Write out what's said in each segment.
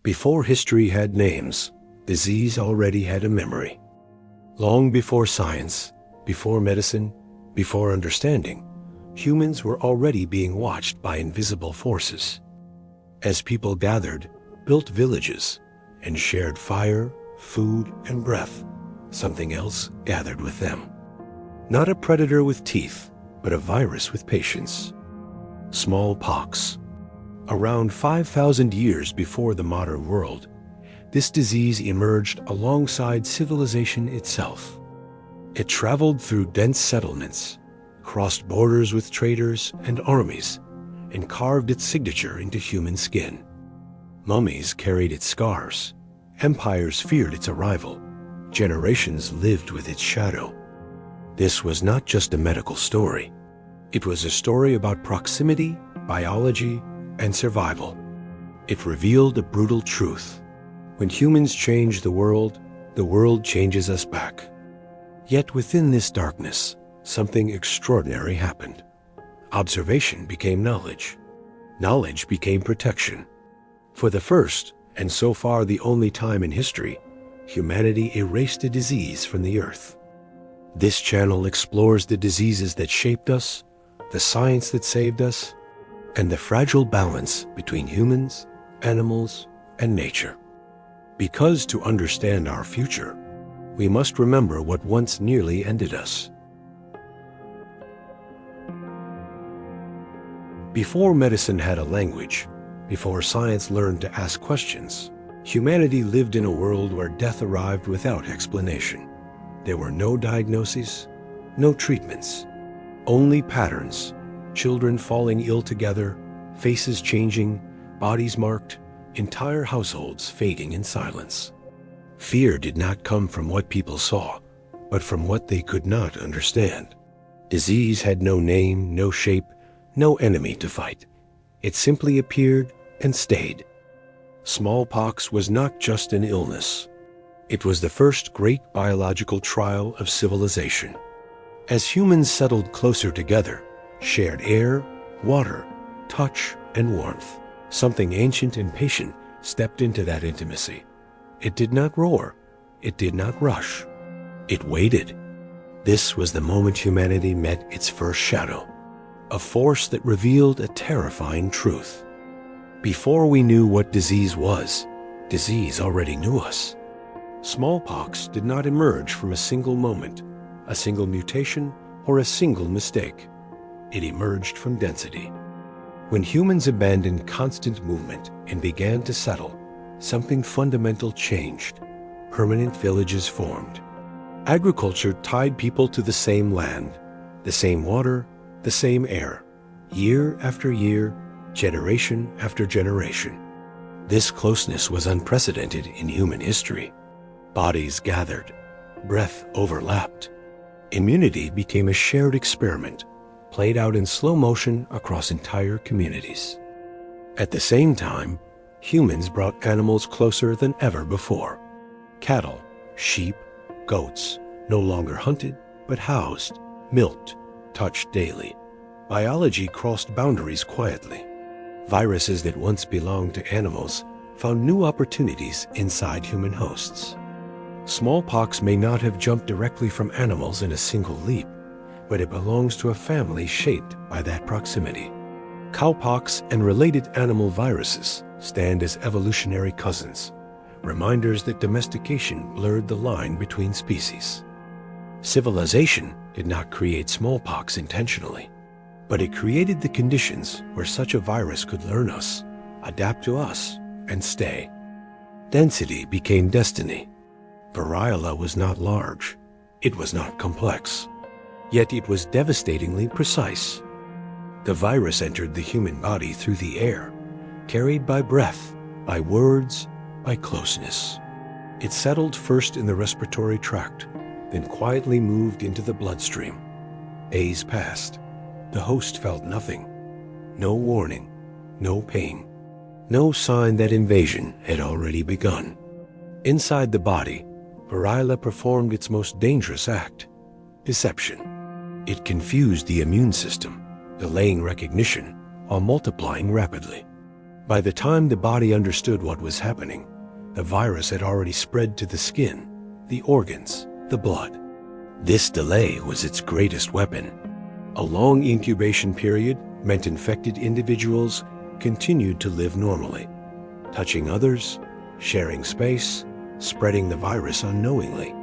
Before history had names, disease already had a memory. Long before science, before medicine, before understanding, humans were already being watched by invisible forces. As people gathered, built villages, and shared fire, food, and breath, something else gathered with them. Not a predator with teeth, but a virus with patience. Smallpox. Around 5,000 years before the modern world, this disease emerged alongside civilization itself. It traveled through dense settlements, crossed borders with traders and armies, and carved its signature into human skin. Mummies carried its scars. Empires feared its arrival. Generations lived with its shadow. This was not just a medical story. It was a story about proximity, biology, and survival. It revealed a brutal truth. When humans change the world changes us back. Yet within this darkness, something extraordinary happened. Observation became knowledge. Knowledge became protection. For the first, and so far the only time in history, humanity erased a disease from the earth. This channel explores the diseases that shaped us, the science that saved us, and the fragile balance between humans, animals, and nature. Because to understand our future, we must remember what once nearly ended us. Before medicine had a language, before science learned to ask questions, humanity lived in a world where death arrived without explanation. There were no diagnoses, no treatments, only patterns. Children falling ill together, faces changing, bodies marked, entire households fading in silence. Fear did not come from what people saw, but from what they could not understand. Disease had no name, no shape, no enemy to fight. It simply appeared and stayed. Smallpox was not just an illness. It was the first great biological trial of civilization. As humans settled closer together, shared air, water, touch, and warmth, something ancient and patient stepped into that intimacy. It did not roar. It did not rush. It waited. This was the moment humanity met its first shadow, a force that revealed a terrifying truth. Before we knew what disease was, disease already knew us. Smallpox did not emerge from a single moment, a single mutation, or a single mistake. It emerged from density. When humans abandoned constant movement and began to settle, something fundamental changed. Permanent villages formed. Agriculture tied people to the same land, the same water, the same air, year after year, generation after generation. This closeness was unprecedented in human history. Bodies gathered, breath overlapped. Immunity became a shared experiment, played out in slow motion across entire communities. At the same time, humans brought animals closer than ever before. Cattle, sheep, goats, no longer hunted, but housed, milked, touched daily. Biology crossed boundaries quietly. Viruses that once belonged to animals found new opportunities inside human hosts. Smallpox may not have jumped directly from animals in a single leap, but it belongs to a family shaped by that proximity. Cowpox and related animal viruses stand as evolutionary cousins, reminders that domestication blurred the line between species. Civilization did not create smallpox intentionally, but it created the conditions where such a virus could learn us, adapt to us, and stay. Density became destiny. Variola was not large. It was not complex. Yet it was devastatingly precise. The virus entered the human body through the air, carried by breath, by words, by closeness. It settled first in the respiratory tract, then quietly moved into the bloodstream. Days passed. The host felt nothing. No warning, no pain, no sign that invasion had already begun. Inside the body, Variola performed its most dangerous act, deception. It confused the immune system, delaying recognition while multiplying rapidly. By the time the body understood what was happening, the virus had already spread to the skin, the organs, the blood. This delay was its greatest weapon. A long incubation period meant infected individuals continued to live normally, touching others, sharing space, spreading the virus unknowingly.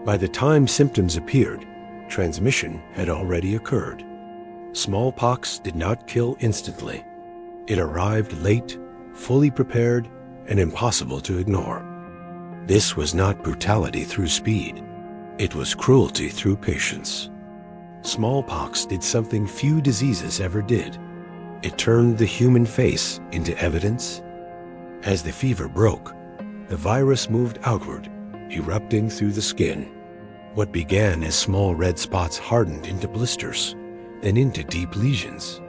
By the time symptoms appeared, transmission had already occurred. Smallpox did not kill instantly. It arrived late, fully prepared, and impossible to ignore. This was not brutality through speed. It was cruelty through patience. Smallpox did something few diseases ever did. It turned the human face into evidence. As the fever broke, the virus moved outward, erupting through the skin. What began as small red spots hardened into blisters, then into deep lesions.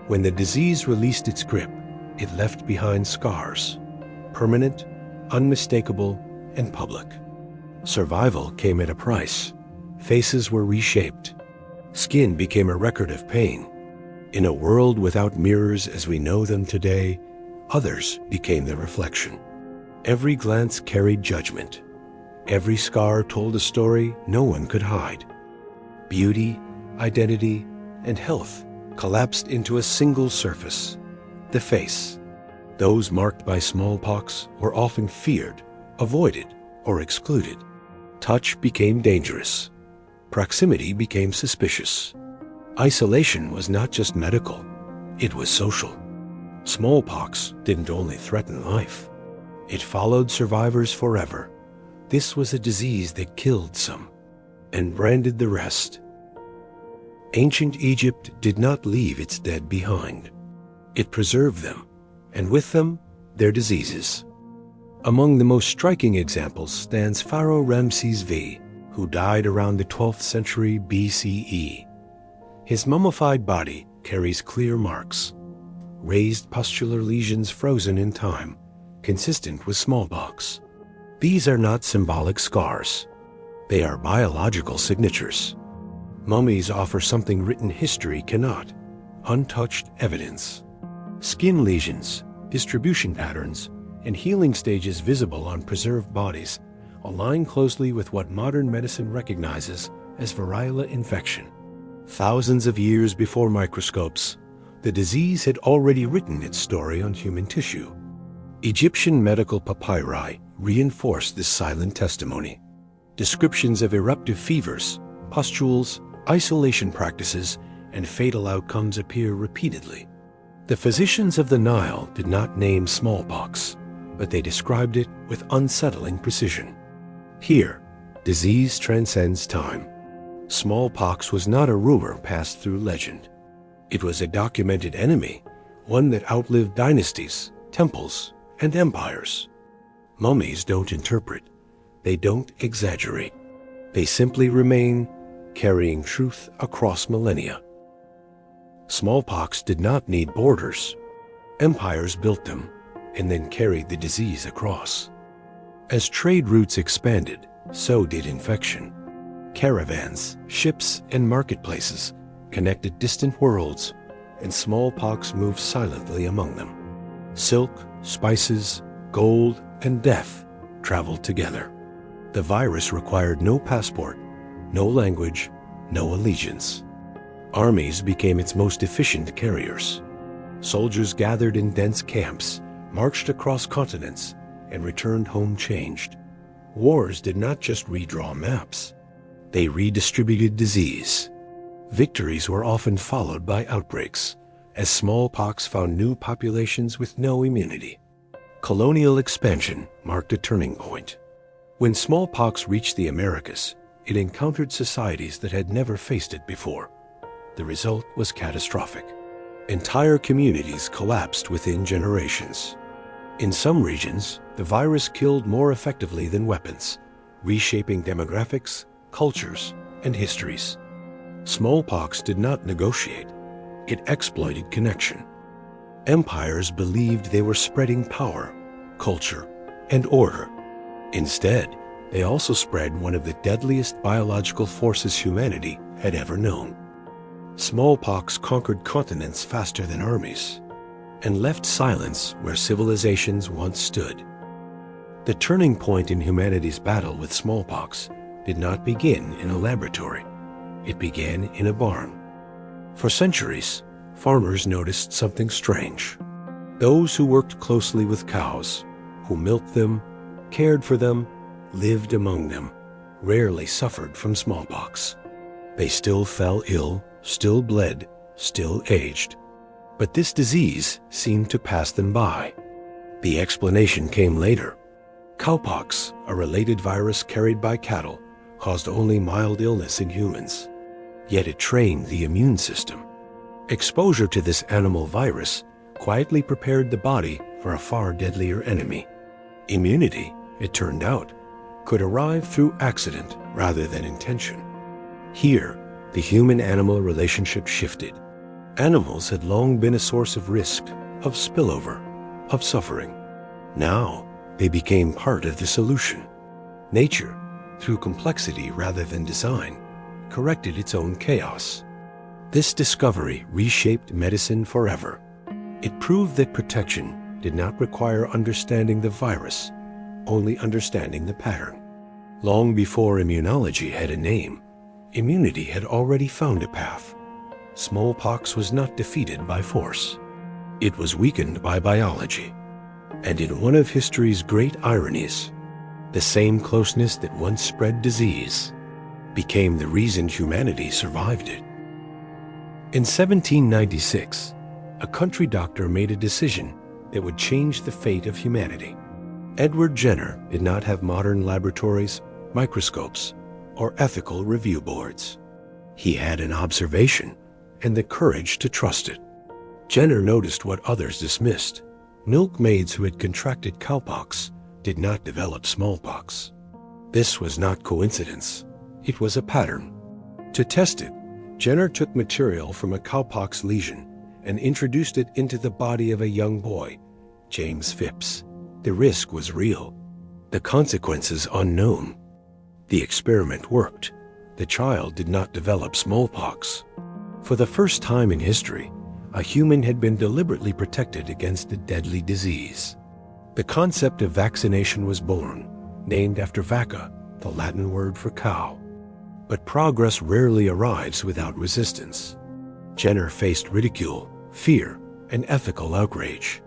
When the disease released its grip, it left behind scars, permanent, unmistakable, and public. Survival came at a price. Faces were reshaped. Skin became a record of pain. In a world without mirrors as we know them today, others became the reflection. Every glance carried judgment. Every scar told a story no one could hide. Beauty, identity, and health collapsed into a single surface, the face. Those marked by smallpox were often feared, avoided, or excluded. Touch became dangerous. Proximity became suspicious. Isolation was not just medical, it was social. Smallpox didn't only threaten life, it followed survivors forever. This was a disease that killed some and branded the rest. Ancient Egypt did not leave its dead behind. It preserved them, and with them, their diseases. Among the most striking examples stands Pharaoh Ramses V, who died around the 12th century BCE. His mummified body carries clear marks, raised pustular lesions frozen in time, consistent with smallpox. These are not symbolic scars. They are biological signatures. Mummies offer something written history cannot: untouched evidence. Skin lesions, distribution patterns, and healing stages visible on preserved bodies align closely with what modern medicine recognizes as variola infection. Thousands of years before microscopes, the disease had already written its story on human tissue. Egyptian medical papyri reinforced this silent testimony. Descriptions of eruptive fevers, pustules, isolation practices, and fatal outcomes appear repeatedly. The physicians of the Nile did not name smallpox, but they described it with unsettling precision. Here, disease transcends time. Smallpox was not a rumor passed through legend. It was a documented enemy, one that outlived dynasties, temples, and empires. Mummies don't interpret. They don't exaggerate. They simply remain, carrying truth across millennia. Smallpox did not need borders. Empires built them and then carried the disease across. As trade routes expanded, so did infection. Caravans, ships, and marketplaces connected distant worlds, and smallpox moved silently among them. Silk, spices, gold, and death traveled together. The virus required no passport, no language, no allegiance. Armies became its most efficient carriers. Soldiers gathered in dense camps, marched across continents, and returned home changed. Wars did not just redraw maps. They redistributed disease. Victories were often followed by outbreaks, as smallpox found new populations with no immunity. Colonial expansion marked a turning point. When smallpox reached the Americas, it encountered societies that had never faced it before. The result was catastrophic. Entire communities collapsed within generations. In some regions, the virus killed more effectively than weapons, reshaping demographics, cultures, and histories. Smallpox did not negotiate. It exploited connection. Empires believed they were spreading power, culture, and order. Instead, they also spread one of the deadliest biological forces humanity had ever known. Smallpox conquered continents faster than armies. and left silence where civilizations once stood. The turning point in humanity's battle with smallpox did not begin in a laboratory. It began in a barn. For centuries, farmers noticed something strange. Those who worked closely with cows, who milked them, cared for them, lived among them, rarely suffered from smallpox. They still fell ill, still bled, still aged. But this disease seemed to pass them by. The explanation came later. Cowpox, a related virus carried by cattle, caused only mild illness in humans. Yet it trained the immune system. Exposure to this animal virus quietly prepared the body for a far deadlier enemy. Immunity, it turned out, could arrive through accident rather than intention. Here, the human-animal relationship shifted. Animals had long been a source of risk, of spillover, of suffering. Now, they became part of the solution. Nature, through complexity rather than design, corrected its own chaos. This discovery reshaped medicine forever. It proved that protection did not require understanding the virus, only understanding the pattern. Long before immunology had a name, immunity had already found a path. Smallpox was not defeated by force. It was weakened by biology. And in one of history's great ironies, the same closeness that once spread disease became the reason humanity survived it. In 1796, a country doctor made a decision that would change the fate of humanity. Edward Jenner did not have modern laboratories, microscopes, or ethical review boards. He had an observation and the courage to trust it. Jenner noticed what others dismissed. Milkmaids who had contracted cowpox did not develop smallpox. This was not coincidence. It was a pattern. To test it, Jenner took material from a cowpox lesion and introduced it into the body of a young boy, James Phipps. The risk was real, the consequences unknown. The experiment worked. The child did not develop smallpox. For the first time in history, a human had been deliberately protected against a deadly disease. The concept of vaccination was born, named after vacca, the Latin word for cow. But progress rarely arrives without resistance. Jenner faced ridicule, fear, and ethical outrage.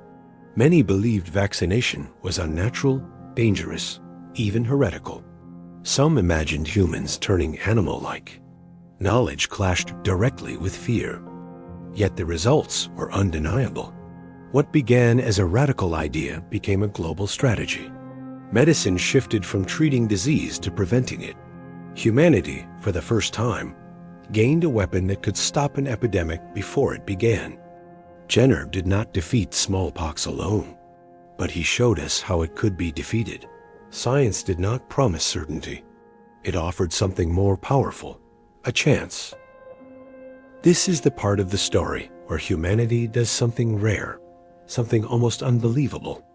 Many believed vaccination was unnatural, dangerous, even heretical. Some imagined humans turning animal-like. Knowledge clashed directly with fear. Yet the results were undeniable. What began as a radical idea became a global strategy. Medicine shifted from treating disease to preventing it. Humanity, for the first time, gained a weapon that could stop an epidemic before it began. Jenner did not defeat smallpox alone, but he showed us how it could be defeated. Science did not promise certainty. It offered something more powerful, a chance. This is the part of the story where humanity does something rare, something almost unbelievable.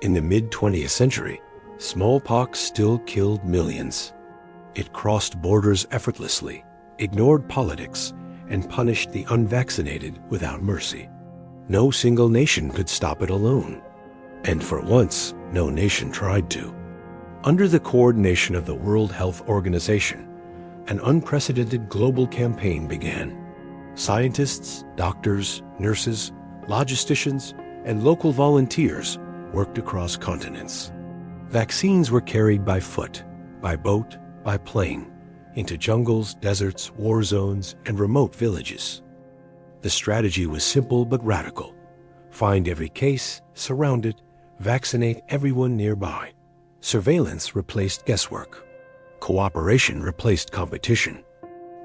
In the mid-20th century, smallpox still killed millions. It crossed borders effortlessly, ignored politics, and punished the unvaccinated without mercy. No single nation could stop it alone. And for once, no nation tried to. Under the coordination of the World Health Organization, an unprecedented global campaign began. Scientists, doctors, nurses, logisticians, and local volunteers worked across continents. Vaccines were carried by foot, by boat, by plane, into jungles, deserts, war zones, and remote villages. The strategy was simple but radical. Find every case, surround it, vaccinate everyone nearby. Surveillance replaced guesswork. Cooperation replaced competition.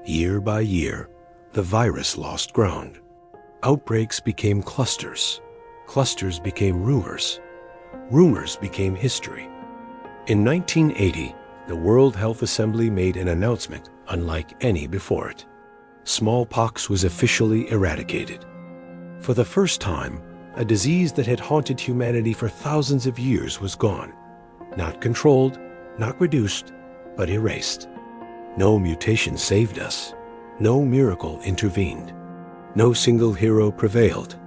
Year by year, the virus lost ground. Outbreaks became clusters. Clusters became rumors. Rumors became history. In 1980, the World Health Assembly made an announcement unlike any before it. Smallpox was officially eradicated. For the first time, a disease that had haunted humanity for thousands of years was gone. Not controlled, not reduced, but erased. No mutation saved us. No miracle intervened. No single hero prevailed.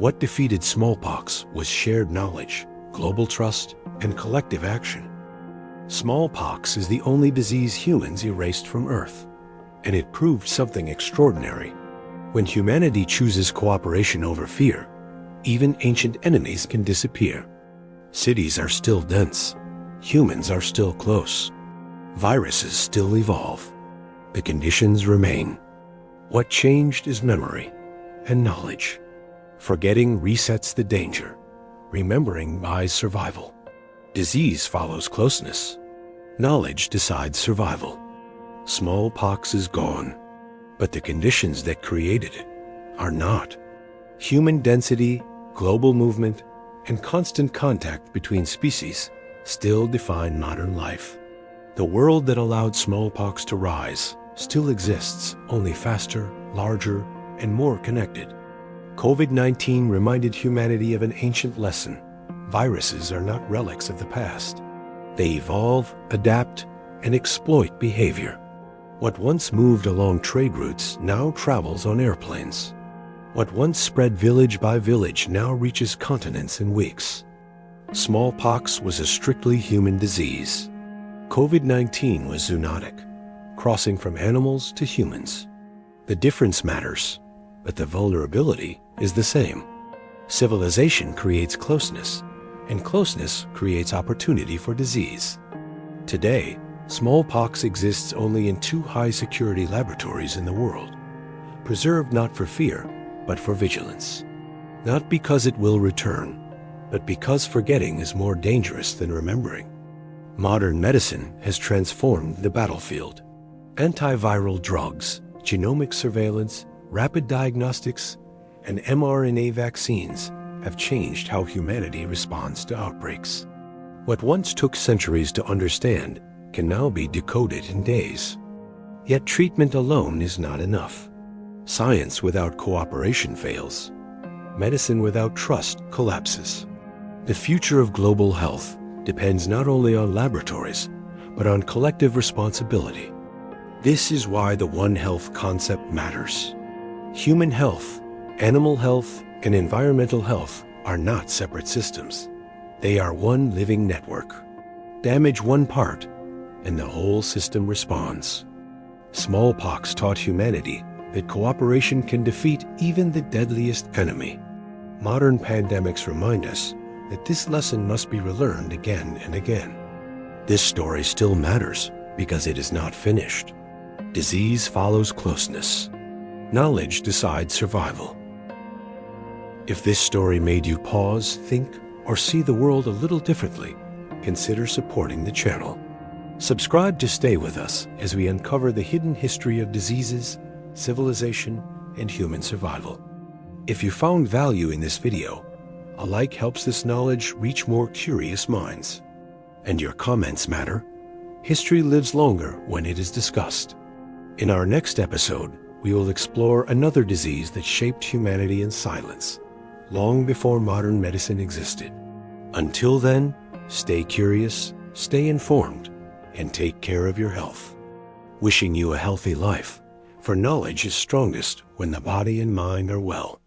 What defeated smallpox was shared knowledge, global trust, and collective action. Smallpox is the only disease humans erased from Earth, and it proved something extraordinary. When humanity chooses cooperation over fear, even ancient enemies can disappear. Cities are still dense. Humans are still close. Viruses still evolve. The conditions remain. What changed is memory and knowledge. Forgetting resets the danger. Remembering buys survival. Disease follows closeness. Knowledge decides survival. Smallpox is gone, but the conditions that created it are not. Human density, global movement, and constant contact between species still define modern life. The world that allowed smallpox to rise still exists, only faster, larger, and more connected. COVID-19 reminded humanity of an ancient lesson. Viruses are not relics of the past. They evolve, adapt, and exploit behavior. What once moved along trade routes now travels on airplanes. What once spread village by village now reaches continents in weeks. Smallpox was a strictly human disease. COVID-19 was zoonotic, crossing from animals to humans. The difference matters, but the vulnerability is the same. Civilization creates closeness, and closeness creates opportunity for disease. Today, smallpox exists only in 2 high-security laboratories in the world, preserved not for fear, but for vigilance. Not because it will return, but because forgetting is more dangerous than remembering. Modern medicine has transformed the battlefield. Antiviral drugs, genomic surveillance, rapid diagnostics, and mRNA vaccines have changed how humanity responds to outbreaks. What once took centuries to understand can now be decoded in days. Yet treatment alone is not enough. Science without cooperation fails. Medicine without trust collapses. The future of global health depends not only on laboratories, but on collective responsibility. This is why the One Health concept matters. Human health, animal health, and environmental health are not separate systems. They are one living network. Damage one part, and the whole system responds. Smallpox taught humanity that cooperation can defeat even the deadliest enemy. Modern pandemics remind us that this lesson must be relearned again and again. This story still matters because it is not finished. Disease follows closeness. Knowledge decides survival. If this story made you pause, think, or see the world a little differently, consider supporting the channel. Subscribe to stay with us as we uncover the hidden history of diseases, civilization, and human survival. If you found value in this video, a like helps this knowledge reach more curious minds. And your comments matter. History lives longer when it is discussed. In our next episode, we will explore another disease that shaped humanity in silence, long before modern medicine existed. Until then, stay curious, stay informed, and take care of your health. Wishing you a healthy life, for knowledge is strongest when the body and mind are well.